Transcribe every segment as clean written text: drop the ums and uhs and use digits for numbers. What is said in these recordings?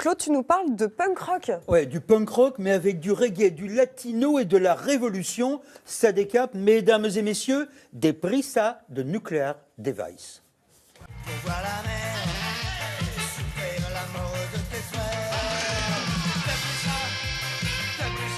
Claude, tu nous parles de punk rock. Ouais, du punk rock, mais avec du reggae, du latino et de la révolution. Ça décape, mesdames et messieurs, des Prisa de Nuclear Device. Voir la mer et souffrir la mort de tes frères. T'as plus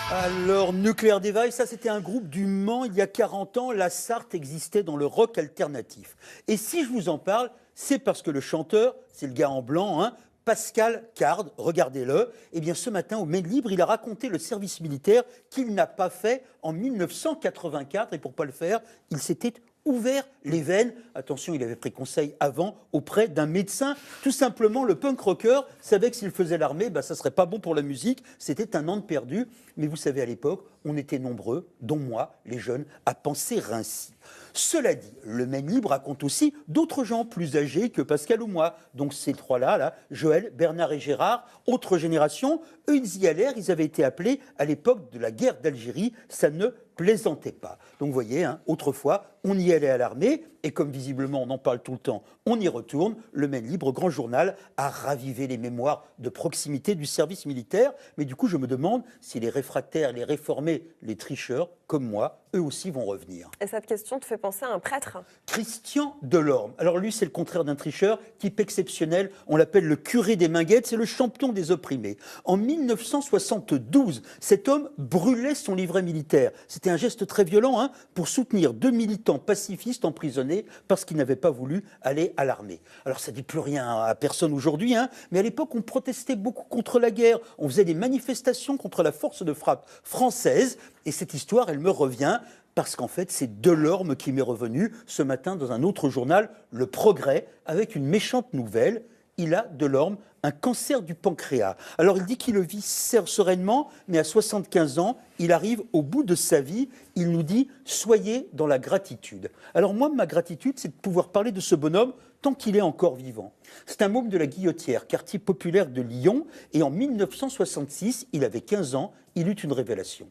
ça. Alors, Nuclear Device, ça c'était un groupe du Mans il y a 40 ans. La Sarthe existait dans le rock alternatif. Et si je vous en parle, c'est parce que le chanteur, c'est le gars en blanc, hein, Pascal Card, regardez-le. Eh bien, ce matin, au Maine Libre, il a raconté le service militaire qu'il n'a pas fait en 1984. Et pour ne pas le faire, il s'était ouvert les veines. Attention, il avait pris conseil avant auprès d'un médecin. Tout simplement, le punk rocker savait que s'il faisait l'armée, ça ne serait pas bon pour la musique. C'était un an de perdu. Mais vous savez, à l'époque, on était nombreux, dont moi, les jeunes, à penser ainsi. Cela dit, le Maine Libre raconte aussi d'autres gens plus âgés que Pascal ou moi. Donc ces trois-là, Joël, Bernard et Gérard, autre génération, eux ils y allèrent, ils avaient été appelés à l'époque de la guerre d'Algérie, ça ne plaisantait pas. Donc vous voyez, autrefois, on y allait à l'armée, et comme visiblement on en parle tout le temps, on y retourne. Le Maine Libre, grand journal, a ravivé les mémoires de proximité du service militaire. Mais du coup, je me demande si les réfractaires, les réformés, les tricheurs, comme moi, eux aussi vont revenir. Et cette question te fait penser à un prêtre. Christian Delorme. Alors lui, c'est le contraire d'un tricheur, type exceptionnel. On l'appelle le curé des Minguettes, c'est le champion des opprimés. En 1972, cet homme brûlait son livret militaire. C'était un geste très violent pour soutenir 2 militants pacifistes emprisonnés parce qu'ils n'avaient pas voulu aller à l'armée. Alors ça ne dit plus rien à personne aujourd'hui, mais à l'époque, on protestait beaucoup contre la guerre. On faisait des manifestations contre la force de frappe française. Et cette histoire, elle me revient parce qu'en fait, c'est Delorme qui m'est revenu ce matin dans un autre journal, Le Progrès, avec une méchante nouvelle. Il a, Delorme, un cancer du pancréas. Alors il dit qu'il le vit sereinement, mais à 75 ans, il arrive au bout de sa vie. Il nous dit « Soyez dans la gratitude ». Alors moi, ma gratitude, c'est de pouvoir parler de ce bonhomme tant qu'il est encore vivant. C'est un môme de la Guillotière, quartier populaire de Lyon. Et en 1966, il avait 15 ans, il eut une révélation.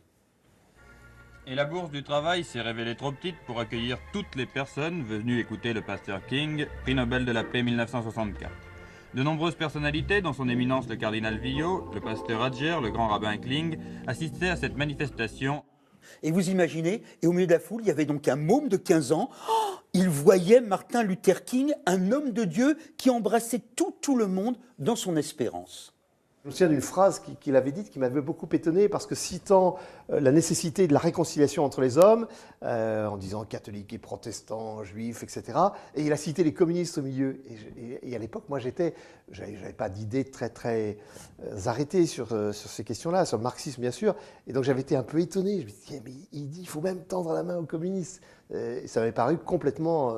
Et la bourse du travail s'est révélée trop petite pour accueillir toutes les personnes venues écouter le pasteur King, prix Nobel de la paix 1964. De nombreuses personnalités, dont son éminence le cardinal Villot, le pasteur Adger, le grand rabbin Kling, assistaient à cette manifestation. Et vous imaginez, et au milieu de la foule, il y avait donc un môme de 15 ans. Il voyait Martin Luther King, un homme de Dieu qui embrassait tout le monde dans son espérance. Je me souviens d'une phrase qu'il avait dite qui m'avait beaucoup étonné parce que citant la nécessité de la réconciliation entre les hommes, en disant catholiques et protestants, juifs, etc. Et il a cité les communistes au milieu. Et à l'époque, moi, j'avais pas d'idée très arrêtée sur ces questions-là, sur le marxisme bien sûr. Et donc j'avais été un peu étonné. Je me disais, mais il dit, il faut même tendre la main aux communistes. Et ça m'avait paru complètement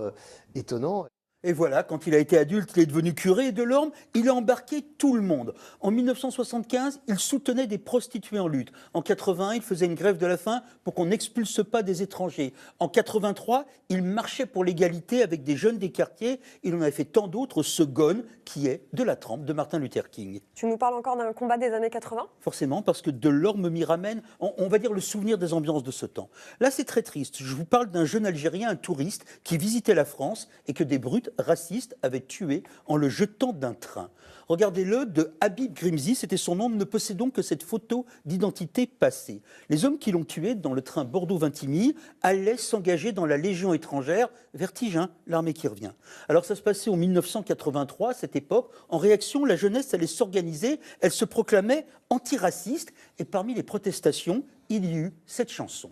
étonnant. Et voilà, quand il a été adulte, il est devenu curé. Et Delorme, il a embarqué tout le monde. En 1975, il soutenait des prostituées en lutte. En 81, il faisait une grève de la faim pour qu'on n'expulse pas des étrangers. En 83, il marchait pour l'égalité avec des jeunes des quartiers. Il en avait fait tant d'autres, ce Gone, qui est de la trempe de Martin Luther King. Tu nous parles encore d'un combat des années 80 ? Forcément, parce que Delorme m'y ramène, on va dire, le souvenir des ambiances de ce temps. Là, c'est très triste. Je vous parle d'un jeune Algérien, un touriste, qui visitait la France et que des brutes racistes avaient tué en le jetant d'un train. Regardez-le, de Habib Grimzi, c'était son nom, ne possédons que cette photo d'identité passée. Les hommes qui l'ont tué dans le train Bordeaux-Vintimille allaient s'engager dans la Légion étrangère, Vertige, l'armée qui revient. Alors ça se passait en 1983, à cette époque. En réaction, la jeunesse allait s'organiser, elle se proclamait antiraciste, et parmi les protestations, il y eut cette chanson.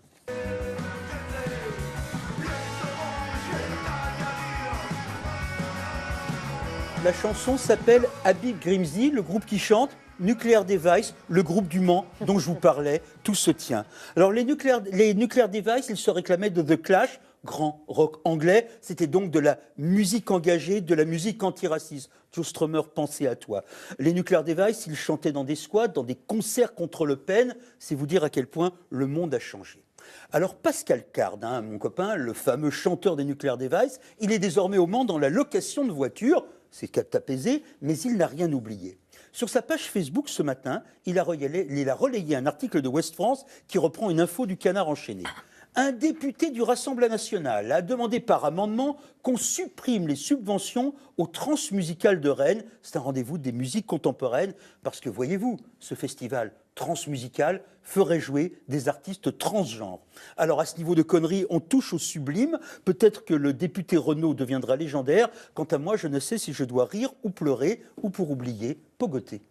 La chanson s'appelle Habib Grimzi, le groupe qui chante, Nuclear Device, le groupe du Mans dont je vous parlais, tout se tient. Alors les Nuclear Device, ils se réclamaient de The Clash, grand rock anglais, c'était donc de la musique engagée, de la musique antiraciste. Joe Strummer, pensez à toi. Les Nuclear Device, ils chantaient dans des squats, dans des concerts contre Le Pen, c'est vous dire à quel point le monde a changé. Alors Pascal Card, mon copain, le fameux chanteur des Nuclear Device, il est désormais au Mans dans la location de voitures. C'est cap apaisé, mais il n'a rien oublié. Sur sa page Facebook ce matin, il a relayé un article de Ouest France qui reprend une info du Canard enchaîné. Un député du Rassemblement national a demandé par amendement qu'on supprime les subventions au Transmusical de Rennes. C'est un rendez-vous des musiques contemporaines parce que, voyez-vous, ce festival transmusical ferait jouer des artistes transgenres. Alors à ce niveau de conneries, on touche au sublime. Peut-être que le député Renaud deviendra légendaire. Quant à moi, je ne sais si je dois rire ou pleurer ou pour oublier, pogoter.